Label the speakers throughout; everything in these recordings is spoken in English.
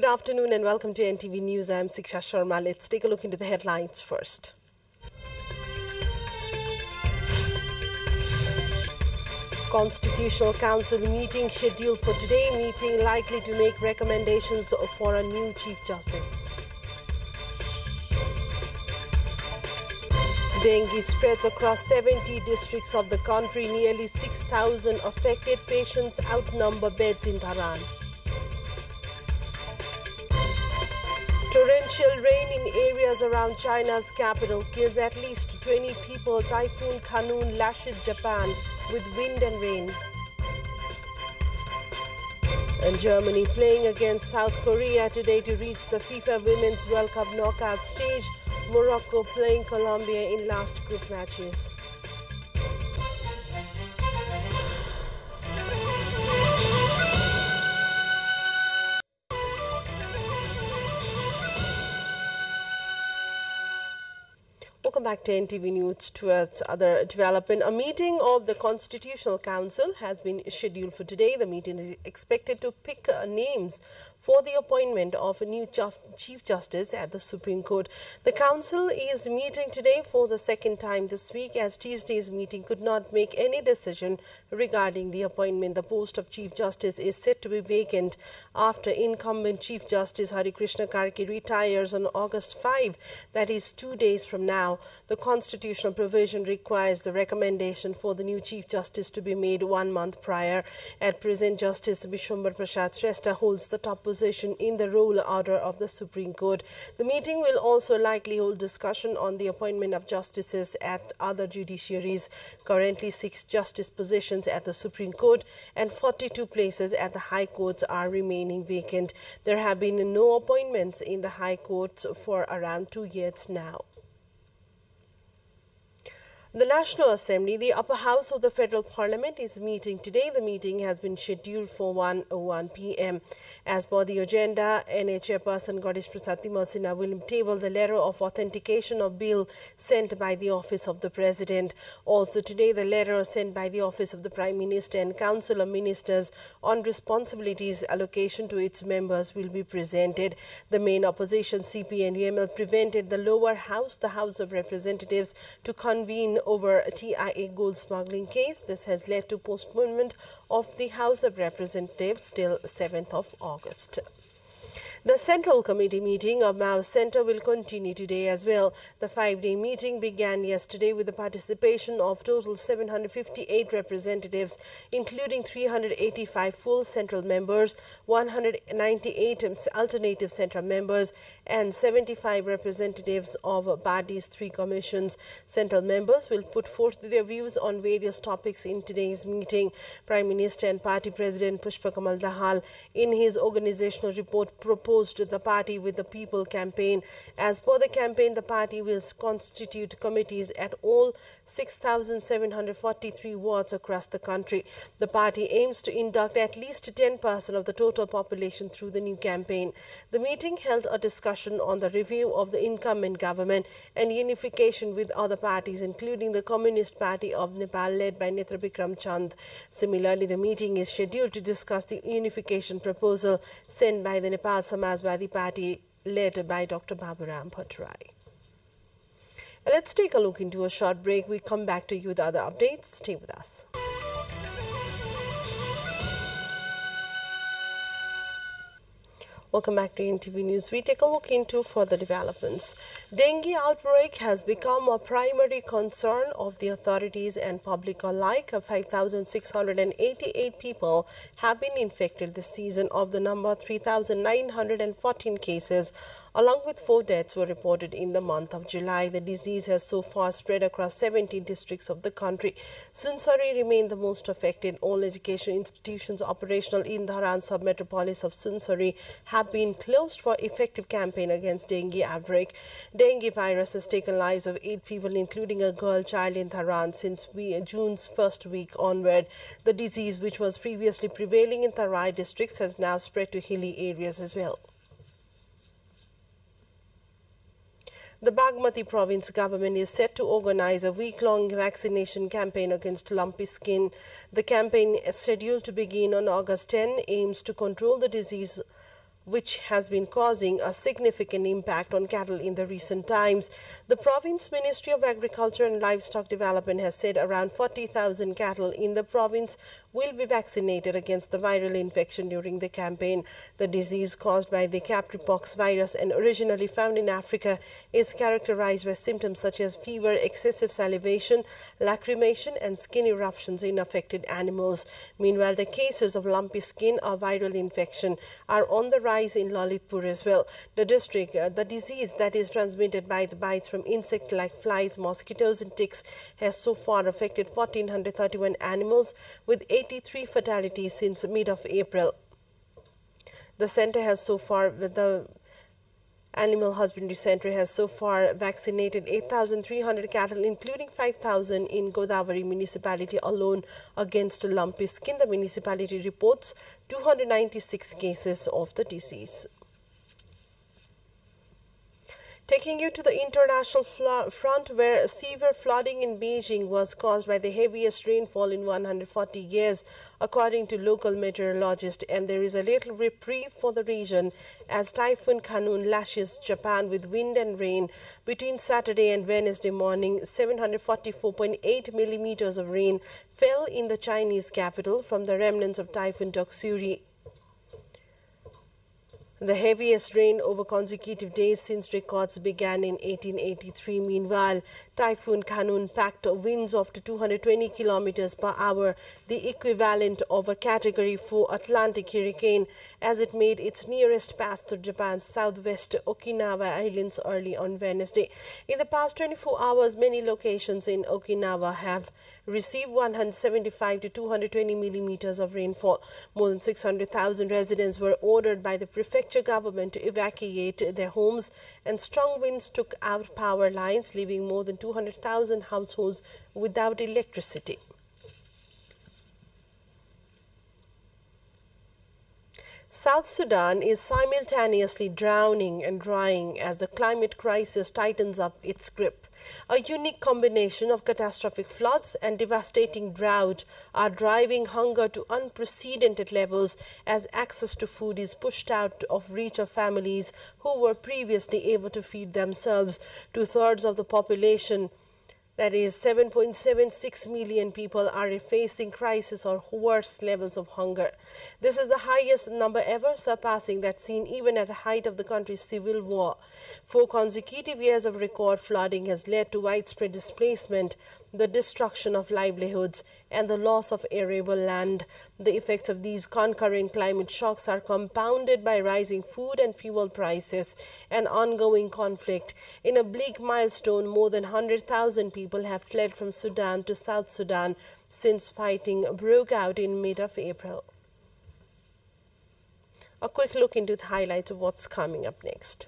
Speaker 1: Good afternoon and welcome to NTV News. I am Siksha Sharma. Let's take a look into the headlines first. Constitutional Council meeting scheduled for today. Meeting likely to make recommendations for a new Chief Justice. Dengue spreads across 70 districts of the country. Nearly 6,000 affected patients outnumber beds in Dharan. Torrential rain in areas around China's capital kills at least 20 people. Typhoon Kanon lashes Japan with wind and rain. And Germany playing against South Korea today to reach the FIFA Women's World Cup knockout stage. Morocco playing Colombia in last group matches. Welcome back to NTV News. Towards other development, a meeting of the Constitutional Council has been scheduled for today. The meeting is expected to pick names for the appointment of a new Chief Justice at the Supreme Court. The Council is meeting today for the second time this week, as Tuesday's meeting could not make any decision regarding the appointment. The post of Chief Justice is set to be vacant after incumbent Chief Justice Hari Krishna Karki retires on August 5, that is 2 days from now. The constitutional provision requires the recommendation for the new Chief Justice to be made 1 month prior. At present, Justice Vishwambar Prasad Shrestha holds the top position in the roll order of the Supreme Court. The meeting will also likely hold discussion on the appointment of justices at other judiciaries. Currently, 6 justice positions at the Supreme Court and 42 places at the High Courts are remaining vacant. There have been no appointments in the High Courts for around 2 years now. The National Assembly, the upper house of the Federal Parliament, is meeting today. The meeting has been scheduled for 1:01 p.m. As per the agenda, NA Chairperson Ganesh Prasad Timasina will table the letter of authentication of bill sent by the Office of the President. Also today, the letter sent by the Office of the Prime Minister and Council of Ministers on responsibilities allocation to its members will be presented. The main opposition, CP and UML, prevented the lower house, the House of Representatives, to convene over a TIA gold smuggling case. This has led to postponement of the House of Representatives till 7th of August. The Central Committee meeting of Mao Centre will continue today as well. The 5-day meeting began yesterday with the participation of total 758 representatives, including 385 full central members, 198 alternative central members, and 75 representatives of parties' 3 commissions. Central members will put forth their views on various topics in today's meeting. Prime Minister and Party President Pushpa Kamal Dahal, in his organizational report, proposed the Party with the People campaign. As per the campaign, the party will constitute committees at all 6,743 wards across the country. The party aims to induct at least 10% of the total population through the new campaign. The meeting held a discussion on the review of the incumbent government and unification with other parties, including the Communist Party of Nepal led by Netra Bikram Chand. Similarly, the meeting is scheduled to discuss the unification proposal sent by the Nepal Samajwadi Party led by Dr. Baburam Bhattarai. Let's take a look into a short break. We come back to you with other updates. Stay with us. Welcome back to NTV News. We take a look into further developments. Dengue outbreak has become a primary concern of the authorities and public alike. 5,688 people have been infected this season. Of the number, 3,914 cases along with 4 deaths were reported in the month of July. The disease has so far spread across 17 districts of the country. Sunsari remained the most affected. All education institutions operational in the Dharan sub-metropolis of Sunsari have been closed for effective campaign against dengue outbreak. Dengue virus has taken lives of 8 people, including a girl child in Dharan, since June's first week onward. The disease, which was previously prevailing in Tarai districts, has now spread to hilly areas as well. The Bagmati province government is set to organize a week-long vaccination campaign against lumpy skin. The campaign, scheduled to begin on August 10, aims to control the disease which has been causing a significant impact on cattle in the recent times. The province Ministry of Agriculture and Livestock Development has said around 40,000 cattle in the province will be vaccinated against the viral infection during the campaign. The disease caused by the capripox virus and originally found in Africa is characterized by symptoms such as fever, excessive salivation, lacrimation and skin eruptions in affected animals. Meanwhile, the cases of lumpy skin or viral infection are on the rise in Lalitpur as well. The disease that is transmitted by the bites from insects like flies, mosquitoes and ticks has so far affected 1,431 animals with 83 fatalities since mid of April. The Animal Husbandry Center has so far vaccinated 8,300 cattle, including 5,000 in Godavari municipality alone against lumpy skin. The municipality reports 296 cases of the disease. Taking you to the international front, where severe flooding in Beijing was caused by the heaviest rainfall in 140 years, according to local meteorologists, and there is a little reprieve for the region as Typhoon Kanon lashes Japan with wind and rain. Between Saturday and Wednesday morning, 744.8 millimeters of rain fell in the Chinese capital from the remnants of Typhoon Doksuri, the heaviest rain over consecutive days since records began in 1883. Meanwhile, Typhoon Kanon packed winds of 220 kilometers per hour, the equivalent of a Category 4 Atlantic hurricane, as it made its nearest pass through Japan's southwest Okinawa Islands early on Wednesday. In the past 24 hours, many locations in Okinawa have received 175 to 220 millimeters of rainfall. More than 600,000 residents were ordered by the prefecture government to evacuate their homes, and strong winds took out power lines, leaving more than 200,000 households without electricity. South Sudan is simultaneously drowning and drying as the climate crisis tightens up its grip. A unique combination of catastrophic floods and devastating drought are driving hunger to unprecedented levels as access to food is pushed out of reach of families who were previously able to feed themselves. Two-thirds of the population, that is 7.76 million people, are facing crisis or worse levels of hunger. This is the highest number ever, surpassing that seen even at the height of the country's civil war. 4 consecutive years of record flooding has led to widespread displacement, the destruction of livelihoods, and the loss of arable land. The effects of these concurrent climate shocks are compounded by rising food and fuel prices and ongoing conflict. In a bleak milestone, more than 100,000 people have fled from Sudan to South Sudan since fighting broke out in mid of April. A quick look into the highlights of what's coming up next.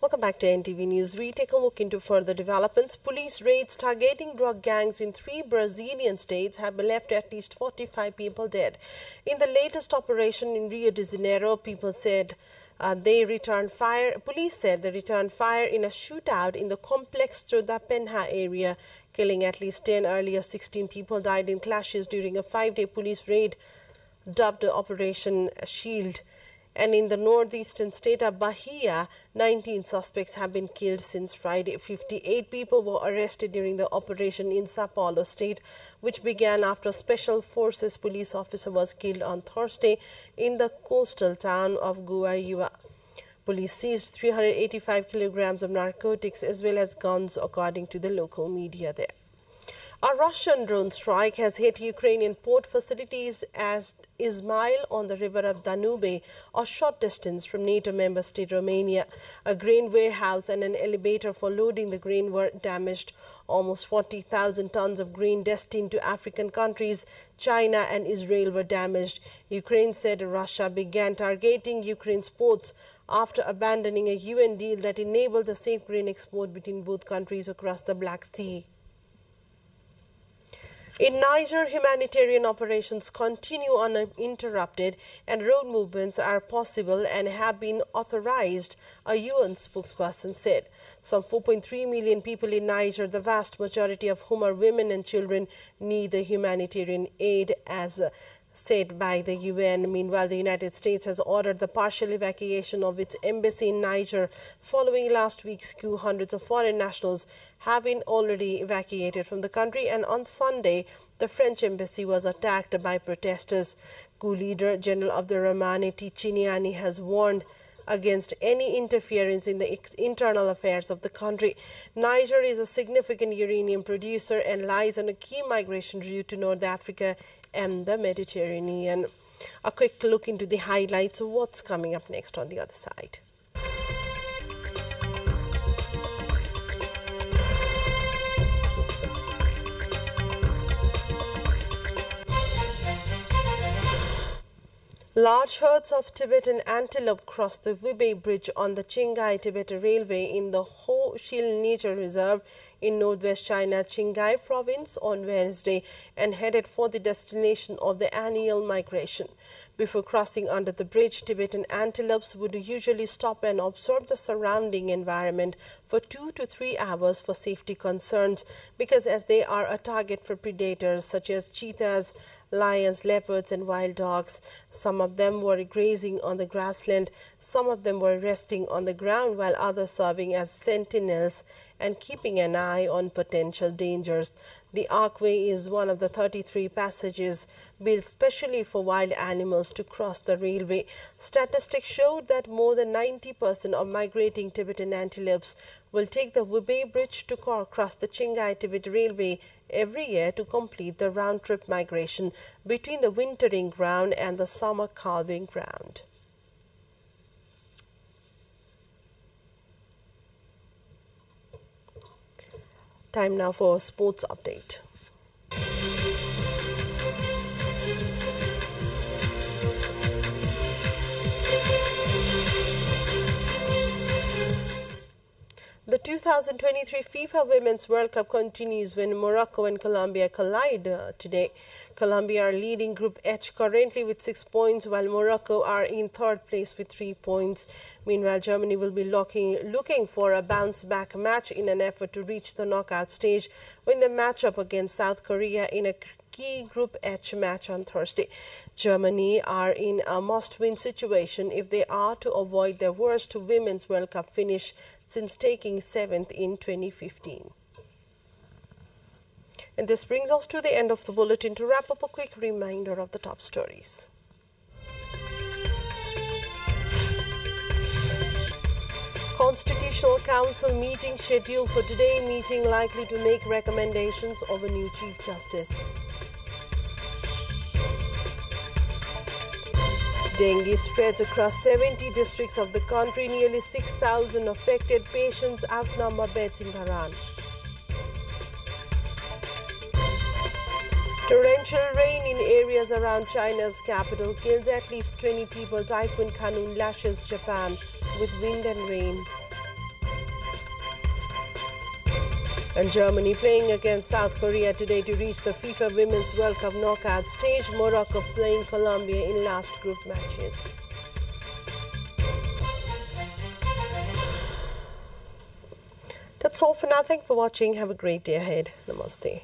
Speaker 1: Welcome back to NTV News. We take a look into further developments. Police raids targeting drug gangs in 3 Brazilian states have left at least 45 people dead. In the latest operation in Rio de Janeiro, police said they returned fire in a shootout in the Complexo da Penha area, killing at least 10. Earlier, 16 people died in clashes during a 5-day police raid dubbed Operation Shield. And in the northeastern state of Bahia, 19 suspects have been killed since Friday. 58 people were arrested during the operation in Sao Paulo state, which began after a special forces police officer was killed on Thursday in the coastal town of Guarujá. Police seized 385 kilograms of narcotics as well as guns, according to the local media there. A Russian drone strike has hit Ukrainian port facilities at Izmail on the river of Danube, a short distance from NATO member state Romania. A grain warehouse and an elevator for loading the grain were damaged. Almost 40,000 tons of grain destined to African countries, China and Israel, were damaged. Ukraine said Russia began targeting Ukraine's ports after abandoning a UN deal that enabled the safe grain export between both countries across the Black Sea. In Niger, humanitarian operations continue uninterrupted and road movements are possible and have been authorized, a UN spokesperson said. Some 4.3 million people in Niger, the vast majority of whom are women and children, need the humanitarian aid, as said by the UN. Meanwhile, the United States has ordered the partial evacuation of its embassy in Niger following last week's coup. Hundreds of foreign nationals have been already evacuated from the country, and on Sunday, the French embassy was attacked by protesters. Coup leader General Abdurrahmane Tichiniani has warned against any interference in the internal affairs of the country. Niger is a significant uranium producer and lies on a key migration route to North Africa and the Mediterranean. A quick look into the highlights of what's coming up next on the other side. Large herds of Tibetan antelope crossed the Wibei Bridge on the Qinghai-Tibet Railway in the Ho Shil Nature Reserve in northwest China, Qinghai province, on Wednesday and headed for the destination of the annual migration. Before crossing under the bridge, Tibetan antelopes would usually stop and observe the surrounding environment for 2 to 3 hours for safety concerns, because as they are a target for predators such as cheetahs, lions, leopards and wild dogs. Some of them were grazing on the grassland, some of them were resting on the ground, while others serving as sentinels and keeping an eye on potential dangers. The archway is one of the 33 passages built specially for wild animals to cross the railway. Statistics showed that more than 90% of migrating Tibetan antelopes will take the Wibei Bridge to cross the Qinghai-Tibet Railway every year to complete the round-trip migration between the wintering ground and the summer calving ground. Time now for a sports update. The 2023 FIFA Women's World Cup continues when Morocco and Colombia collide today. Colombia are leading Group H currently with 6 points, while Morocco are in third place with 3 points. Meanwhile, Germany will be looking for a bounce-back match in an effort to reach the knockout stage when they match up against South Korea in a key Group H match on Thursday. Germany are in a must-win situation if they are to avoid their worst Women's World Cup finish since taking 7th in 2015. And this brings us to the end of the bulletin. To wrap up, a quick reminder of the top stories. Constitutional Council meeting scheduled for today, meeting likely to make recommendations of a new Chief Justice. Dengue spreads across 70 districts of the country. Nearly 6,000 affected patients outnumber beds in Dharan. Torrential rain in areas around China's capital kills at least 20 people. Typhoon Kanon lashes Japan with wind and rain. And Germany playing against South Korea today to reach the FIFA Women's World Cup knockout stage. Morocco playing Colombia in last group matches. That's all for now. Thanks for watching. Have a great day ahead. Namaste.